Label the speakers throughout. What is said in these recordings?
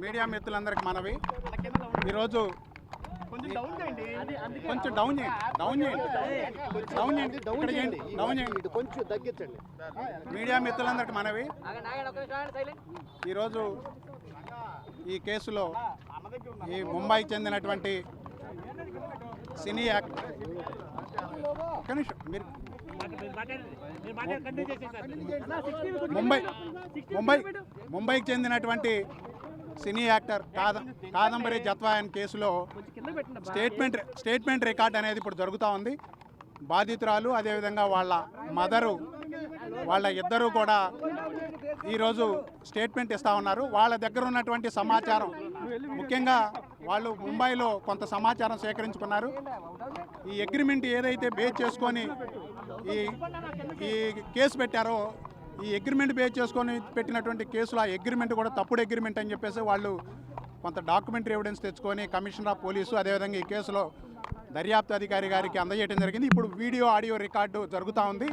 Speaker 1: Media మిత్రులందరికీ మనవి ఈరోజు కొంచెం డౌన్ చేయండి
Speaker 2: కొంచెం తగ్గించండి.
Speaker 1: మీడియా మిత్రులందరికీ మనవి ఈరోజు ఈ కేసులో ఈ ముంబైకి చెందినటువంటి సినీ యాక్టర్ మీరు ముంబైకి చెందినటువంటి సినీ యాక్టర్ కాదంబరి జత్వాయన్ కేసులో స్టేట్మెంట్ రికార్డ్ అనేది ఇప్పుడు జరుగుతూ ఉంది. బాధితురాలు అదేవిధంగా వాళ్ళ మదరు వాళ్ళ ఇద్దరు కూడా ఈరోజు స్టేట్మెంట్ ఇస్తూ ఉన్నారు. వాళ్ళ దగ్గర ఉన్నటువంటి సమాచారం, ముఖ్యంగా వాళ్ళు ముంబైలో కొంత సమాచారం సేకరించుకున్నారు. ఈ అగ్రిమెంట్ ఏదైతే బేస్ చేసుకొని ఈ కేసు పెట్టారో, ఈ అగ్రిమెంట్ బేస్ చేసుకొని పెట్టినటువంటి కేసులో ఆ అగ్రిమెంట్ కూడా తప్పుడు అగ్రిమెంట్ అని చెప్పేసి వాళ్ళు కొంత డాక్యుమెంటరీ ఎవిడెన్స్ తెచ్చుకొని కమిషనర్ ఆఫ్ పోలీసు అదేవిధంగా ఈ కేసులో దర్యాప్తు అధికారి గారికి అందజేయడం జరిగింది. ఇప్పుడు వీడియో ఆడియో రికార్డు జరుగుతూ ఉంది.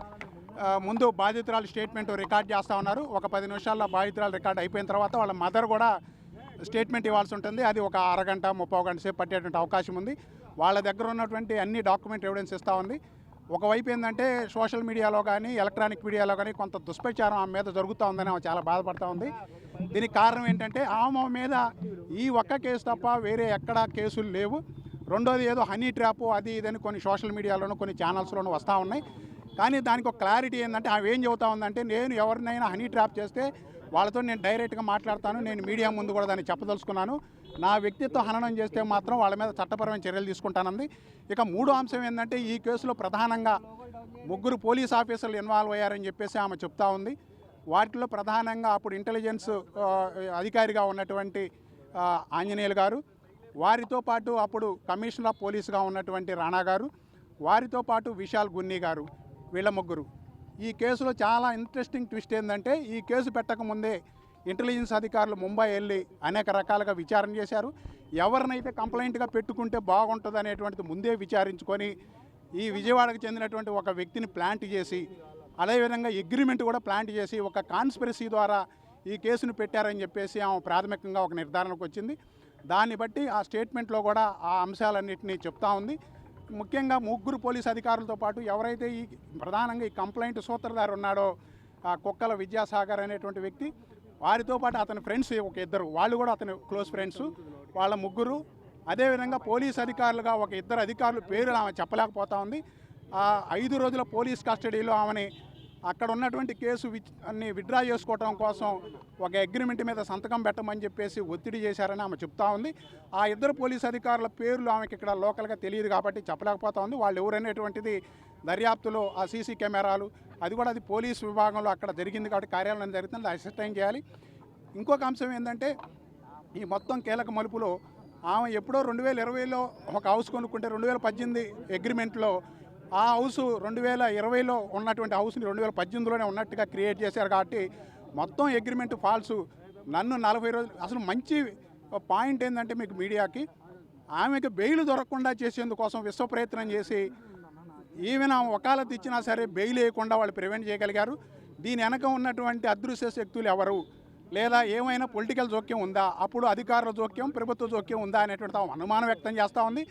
Speaker 1: ముందు బాధితురాలు స్టేట్మెంట్ రికార్డ్ చేస్తూ ఉన్నారు. ఒక 10 నిమిషాల్లో బాధితురాలు రికార్డ్ అయిపోయిన తర్వాత వాళ్ళ మదర్ కూడా స్టేట్మెంట్ ఇవ్వాల్సి ఉంటుంది. అది ఒక అరగంట 30 గంట సేపు పట్టేటువంటి అవకాశం ఉంది. వాళ్ళ దగ్గర ఉన్నటువంటి అన్ని డాక్యుమెంట్ ఎవిడెన్స్ ఇస్తూ ఉంది. ఒకవైపు ఏంటంటే సోషల్ మీడియాలో కానీ ఎలక్ట్రానిక్ మీడియాలో కానీ కొంత దుష్ప్రచారం ఆమె మీద జరుగుతూ ఉందని ఆమె చాలా బాధపడుతూ ఉంది. దీనికి కారణం ఏంటంటే ఆమె మీద ఈ ఒక్క కేసు తప్ప వేరే ఎక్కడా కేసులు లేవు. రెండోది ఏదో హనీ ట్రాప్ అది ఇదని కొన్ని సోషల్ మీడియాలోనూ కొన్ని ఛానల్స్లోనూ వస్తూ ఉన్నాయి. కానీ దానికి ఒక క్లారిటీ ఏంటంటే ఆమె ఏం చెబుతా ఉందంటే, నేను ఎవరినైనా హనీ ట్రాప్ చేస్తే వాళ్ళతో నేను డైరెక్ట్గా మాట్లాడతాను, నేను మీడియా ముందు కూడా దాన్ని చెప్పదలుచుకున్నాను, నా వ్యక్తిత్వ హననం చేస్తే మాత్రం వాళ్ళ మీద చట్టపరమైన చర్యలు తీసుకుంటానంది. ఇక మూడో అంశం ఏంటంటే, ఈ కేసులో ప్రధానంగా 3 పోలీస్ ఆఫీసర్లు ఇన్వాల్వ్ అయ్యారని చెప్పేసి ఆమె చెప్తా ఉంది. వాటిలో ప్రధానంగా అప్పుడు ఇంటెలిజెన్స్ అధికారిగా ఉన్నటువంటి ఆంజనేయులు గారు, వారితో పాటు అప్పుడు కమిషనర్ ఆఫ్ పోలీసుగా ఉన్నటువంటి రాణా గారు, వారితో పాటు విశాల్ గున్నీ గారు, వీళ్ళ 3. ఈ కేసులో చాలా ఇంట్రెస్టింగ్ ట్విస్ట్ ఏంటంటే, ఈ కేసు పెట్టకముందే ఇంటెలిజెన్స్ అధికారులు ముంబై వెళ్ళి అనేక రకాలుగా విచారణ చేశారు. ఎవరినైతే కంప్లైంట్గా పెట్టుకుంటే బాగుంటుంది అనేటువంటిది ముందే విచారించుకొని ఈ విజయవాడకు చెందినటువంటి ఒక వ్యక్తిని ప్లాంట్ చేసి, అదేవిధంగా అగ్రిమెంట్ కూడా ప్లాంట్ చేసి ఒక కాన్స్పిరసీ ద్వారా ఈ కేసును పెట్టారని చెప్పేసి ఆమె ప్రాథమికంగా ఒక నిర్ధారణకు వచ్చింది. దాన్ని బట్టి ఆ స్టేట్మెంట్లో కూడా ఆ అంశాలన్నింటినీ చెప్తా ఉంది. ముఖ్యంగా 3 పోలీస్ అధికారులతో పాటు ఎవరైతే ఈ ప్రధానంగా ఈ కంప్లైంట్ సూత్రధారి ఉన్నాడో కుక్కల విద్యాసాగర్ అనేటువంటి వ్యక్తి, వారితో పాటు అతని ఫ్రెండ్స్ ఒక 2, వాళ్ళు కూడా అతని క్లోజ్ ఫ్రెండ్స్, వాళ్ళ 3. అదేవిధంగా పోలీస్ అధికారులుగా ఒక 2 అధికారులు పేర్లు ఆమె చెప్పలేకపోతా ఉంది. 5 రోజుల పోలీస్ కస్టడీలో ఆమెని అక్కడ ఉన్నటువంటి కేసు అన్ని విత్డ్రా చేసుకోవడం కోసం ఒక అగ్రిమెంట్ మీద సంతకం పెట్టమని చెప్పేసి ఒత్తిడి చేశారని ఆమె చెప్తా ఉంది. ఆ 2 పోలీస్ అధికారుల పేర్లు ఆమెకి ఇక్కడ లోకల్గా తెలియదు కాబట్టి చెప్పలేకపోతా ఉంది. వాళ్ళు ఎవరనేటువంటిది దర్యాప్తులో ఆ సీసీ కెమెరాలు అది కూడా అది పోలీస్ విభాగంలో అక్కడ జరిగింది కాబట్టి కార్యాలయం జరుగుతుంది, అసిస్టైన్ చేయాలి. ఇంకొక అంశం ఏంటంటే, ఈ మొత్తం కీలక మలుపులో ఆమె ఎప్పుడో 2020లో ఒక హౌస్ కొనుక్కుంటే 2018 అగ్రిమెంట్లో ఆ హౌస్ 2020లో ఉన్నటువంటి హౌస్ని 2018లోనే ఉన్నట్టుగా క్రియేట్ చేశారు కాబట్టి మొత్తం అగ్రిమెంట్ ఫాల్స్. నన్ను 40 రోజులు అసలు మంచి పాయింట్ ఏంటంటే మీకు మీడియాకి, ఆమెకు బెయిల్ దొరకకుండా చేసేందుకోసం విశ్వ ప్రయత్నం చేసి ఈవెన్ ఆమె వకాలత్ ఇచ్చినా సరే బెయిల్ వేయకుండా వాళ్ళు ప్రివెంట్ చేయగలిగారు. దీని వెనక ఉన్నటువంటి అదృశ్య శక్తులు ఎవరు, లేదా ఏమైనా పొలిటికల్ జోక్యం ఉందా, అప్పుడు అధికారుల జోక్యం ప్రభుత్వ జోక్యం ఉందా అనేటువంటి అనుమానం వ్యక్తం చేస్తూ ఉంది.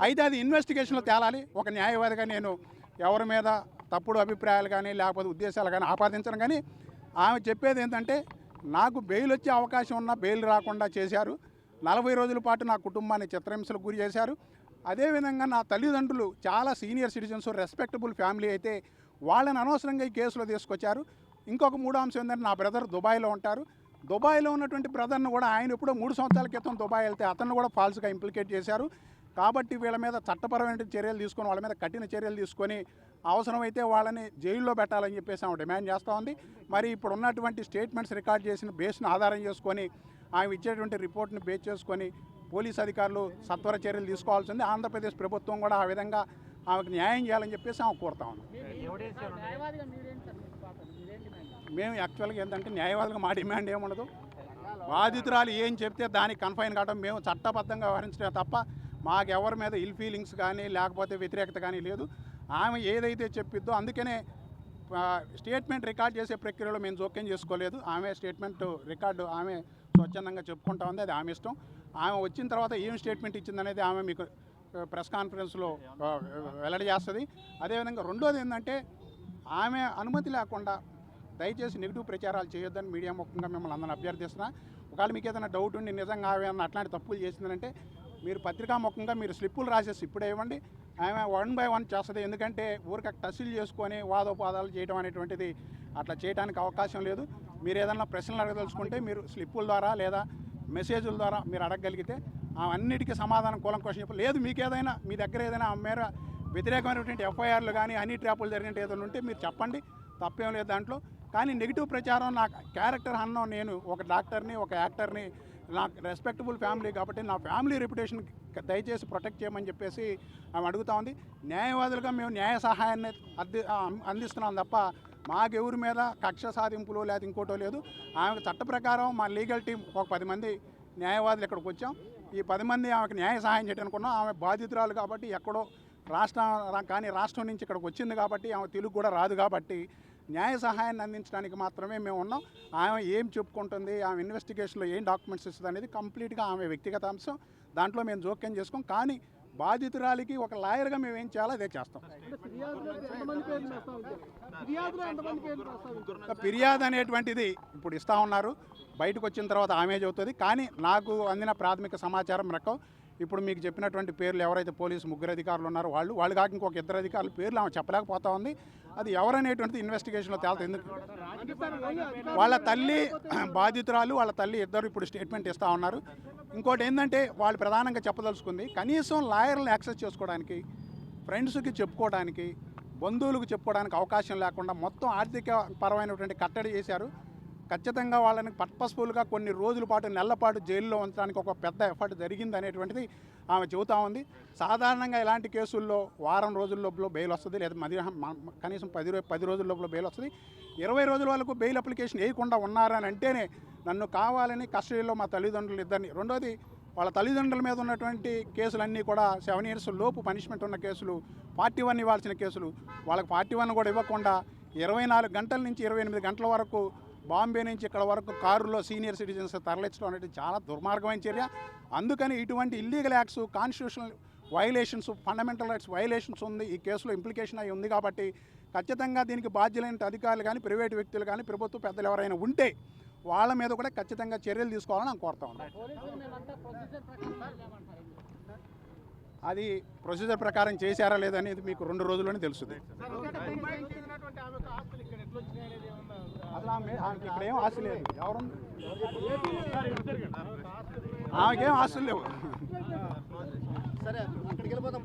Speaker 1: అయితే అది ఇన్వెస్టిగేషన్లో తేలాలి. ఒక న్యాయవాదిగా నేను ఎవరి మీద తప్పుడు అభిప్రాయాలు కానీ లేకపోతే ఉద్దేశాలు కానీ ఆపాదించను. కానీ ఆమె చెప్పేది ఏంటంటే, నాకు బెయిల్ వచ్చే అవకాశం ఉన్నా బెయిల్ రాకుండా చేశారు, 40 రోజుల పాటు నా కుటుంబాన్ని చిత్రహింసలకు గురి చేశారు. అదేవిధంగా నా తల్లిదండ్రులు చాలా సీనియర్ సిటిజన్స్, రెస్పెక్టబుల్ ఫ్యామిలీ అయితే వాళ్ళని అనవసరంగా ఈ కేసులో తీసుకొచ్చారు. ఇంకొక 3 అంశం ఏంటంటే, నా బ్రదర్ దుబాయ్లో ఉంటారు, దుబాయ్లో ఉన్నటువంటి బ్రదర్ను కూడా ఆయన ఎప్పుడో 3 సంవత్సరాల క్రితం దుబాయ్ వెళ్తే అతన్ని కూడా ఫాల్స్గా ఇంప్లికేట్ చేశారు. కాబట్టి వీళ్ళ మీద చట్టపరమైన చర్యలు తీసుకొని వాళ్ళ మీద కఠిన చర్యలు తీసుకొని అవసరమైతే వాళ్ళని జైల్లో పెట్టాలని చెప్పేసి ఆమె డిమాండ్ చేస్తూ ఉంది. మరి ఇప్పుడు ఉన్నటువంటి స్టేట్మెంట్స్ రికార్డ్ చేసిన బేస్ను ఆధారం చేసుకొని ఆమె ఇచ్చేటువంటి రిపోర్ట్ని బేస్ చేసుకొని పోలీస్ అధికారులు సత్వర చర్యలు తీసుకోవాల్సింది. ఆంధ్రప్రదేశ్ ప్రభుత్వం కూడా ఆ విధంగా ఆమెకు న్యాయం చేయాలని చెప్పేసి ఆమె కోరుతా ఉన్నాం. మేము యాక్చువల్గా ఏంటంటే న్యాయవాదులుగా మా డిమాండ్ ఏముండదు, బాధితురాలు ఏం చెప్తే దానికి కన్ఫైన్ కావడం, మేము చట్టబద్ధంగా వ్యవహరించడమే తప్ప మాకు ఎవరి మీద ఇల్ ఫీలింగ్స్ కానీ లేకపోతే వ్యతిరేకత కానీ లేదు. ఆమె ఏదైతే చెప్పిద్దో అందుకనే స్టేట్మెంట్ రికార్డ్ చేసే ప్రక్రియలో మేము జోక్యం చేసుకోలేదు. ఆమె స్టేట్మెంట్ రికార్డు ఆమె స్వచ్ఛందంగా చెప్పుకుంటా ఉంది. అది ఆమె ఇష్టం. ఆమె వచ్చిన తర్వాత ఏం స్టేట్మెంట్ ఇచ్చిందనేది ఆమె మీకు ప్రెస్ కాన్ఫరెన్స్లో వెల్లడి చేస్తుంది. అదేవిధంగా రెండోది ఏంటంటే ఆమె అనుమతి లేకుండా దయచేసి నెగిటివ్ ప్రచారాలు చేయొద్దని మీడియా ముఖంగా మిమ్మల్ని అందరిని అభ్యర్థిస్తున్నా. ఒకవేళ మీకు ఏదైనా డౌట్ ఉండి నిజంగా ఆమె అట్లాంటి తప్పులు చేసిందంటే మీరు పత్రికా ముఖంగా మీరు స్లిప్పులు రాసేసి ఇప్పుడే ఇవ్వండి. ఆమె 1 by 1 చేస్తుంది. ఎందుకంటే ఊరికి టసిల్ చేసుకొని వాదోపాదాలు చేయడం అనేటువంటిది అట్లా చేయడానికి అవకాశం లేదు. మీరు ఏదైనా ప్రశ్నలు అడగదలుచుకుంటే మీరు స్లిప్పుల ద్వారా లేదా మెసేజ్ల ద్వారా మీరు అడగగలిగితే అన్నిటికీ సమాధానం కూలంకషం చెప్పాలి. లేదు మీకు ఏదైనా మీ దగ్గర ఏదైనా మేర వ్యతిరేకమైనటువంటి ఎఫ్ఐఆర్లు కానీ హనీ ట్రాపులు జరిగినట్టు ఏదైనా ఉంటే మీరు చెప్పండి, తప్పేం లేదు దాంట్లో. కానీ నెగిటివ్ ప్రచారం నా క్యారెక్టర్ అన్నం, నేను ఒక డాక్టర్ని, ఒక యాక్టర్ని, నాకు రెస్పెక్టబుల్ ఫ్యామిలీ కాబట్టి నా ఫ్యామిలీ రెప్యుటేషన్ దయచేసి ప్రొటెక్ట్ చేయమని చెప్పేసి ఆమె అడుగుతా ఉంది. న్యాయవాదులుగా మేము న్యాయ సహాయాన్ని అందిస్తున్నాం తప్ప మాకెవరి మీద కక్ష సాధింపులు లేదా ఇంకోటో లేదు. ఆమెకు చట్ట ప్రకారం మా లీగల్ టీం ఒక 10 మంది న్యాయవాదులు ఇక్కడికి వచ్చాం. ఈ 10 మంది ఆమెకు న్యాయ సహాయం చేయడానుకున్నాం. ఆమె బాధితురాలు కాబట్టి ఎక్కడో రాష్ట్రం నుంచి ఇక్కడికి వచ్చింది కాబట్టి ఆమె తెలుగు కూడా రాదు కాబట్టి న్యాయ సహాయాన్ని అందించడానికి మాత్రమే మేము ఉన్నాం. ఆమె ఏం చెప్పుకుంటుంది, ఆమె ఇన్వెస్టిగేషన్లో ఏం డాక్యుమెంట్స్ ఇస్తుంది అనేది కంప్లీట్గా ఆమె వ్యక్తిగత అంశం. దాంట్లో మేము జోక్యం చేసుకోం. కానీ బాధితురాలికి ఒక లాయర్గా మేము ఏం చేయాలో అదే చేస్తాం. ఫిర్యాదు అనేటువంటిది ఇప్పుడు ఇస్తూ ఉన్నారు, బయటకు వచ్చిన తర్వాత ఆమె చెబుతుంది. కానీ నాకు అందిన ప్రాథమిక సమాచారం రకం ఇప్పుడు మీకు చెప్పినటువంటి పేర్లు ఎవరైతే పోలీసు 3 అధికారులు ఉన్నారో వాళ్ళు కాక ఇంకొక 2 అధికారుల పేర్లు ఆమె చెప్పలేకపోతా ఉంది. అది ఎవరనేటువంటిది ఇన్వెస్టిగేషన్లో తేలుతుంది. ఎందుకు వాళ్ళ తల్లి బాధితురాలు, వాళ్ళ తల్లి ఇద్దరు ఇప్పుడు స్టేట్మెంట్ ఇస్తూ ఉన్నారు. ఇంకోటి ఏంటంటే వాళ్ళు ప్రధానంగా చెప్పదలుచుకుంది కనీసం లాయర్లను యాక్సెస్ చేసుకోవడానికి, ఫ్రెండ్స్కి చెప్పుకోవడానికి, బంధువులకు చెప్పుకోవడానికి అవకాశం లేకుండా మొత్తం ఆర్థిక పరమైనటువంటి కట్టడి చేశారు. ఖచ్చితంగా వాళ్ళని పర్పస్ఫుల్గా కొన్ని రోజుల పాటు, నెలల పాటు జైల్లో ఉంచడానికి ఒక పెద్ద ఎఫర్ట్ జరిగింది అనేటువంటిది ఆమె చెబుతూ ఉంది. సాధారణంగా ఇలాంటి కేసుల్లో వారం రోజుల లోపల బెయిల్ వస్తుంది, లేదా కనీసం 10 రోజుల లోపల బెయిల్ వస్తుంది. 20 రోజుల వరకు బెయిల్ అప్లికేషన్ వేయకుండా ఉన్నారని అంటేనే నన్ను కావాలని కస్టడీలో మా తల్లిదండ్రులు ఇద్దరిని, రెండోది వాళ్ళ తల్లిదండ్రుల మీద ఉన్నటువంటి కేసులన్నీ కూడా 7 years లోపు పనిష్మెంట్ ఉన్న కేసులు, 41 ఇవ్వాల్సిన కేసులు వాళ్ళకి 41 కూడా ఇవ్వకుండా 24 గంటల నుంచి 28 గంటల వరకు బాంబే నుంచి ఇక్కడ వరకు కారులో సీనియర్ సిటిజన్స్ తరలించడం అనేది చాలా దుర్మార్గమైన చర్య. అందుకని ఇటువంటి illegal acts, constitutional violations, fundamental rights violations ఉంది ఈ కేసులో, ఇంప్లికేషన్ అయి ఉంది. కాబట్టి ఖచ్చితంగా దీనికి బాధ్యులైన అధికారులు కానీ, ప్రైవేటు వ్యక్తులు కానీ, ప్రభుత్వ పెద్దలు ఎవరైనా ఉంటే వాళ్ళ మీద కూడా ఖచ్చితంగా చర్యలు తీసుకోవాలని నేను కోరుతా ఉన్నాను. అది ప్రొసీజర్ ప్రకారం చేశారా లేదనేది మీకు 2 రోజుల్లోనే తెలుస్తుంది. అసలు ఇక్కడ ఏం ఆస్తి లేదు, ఆమెకేం ఆస్తులు లేవు. సరే అక్కడికి వెళ్ళిపోతాం.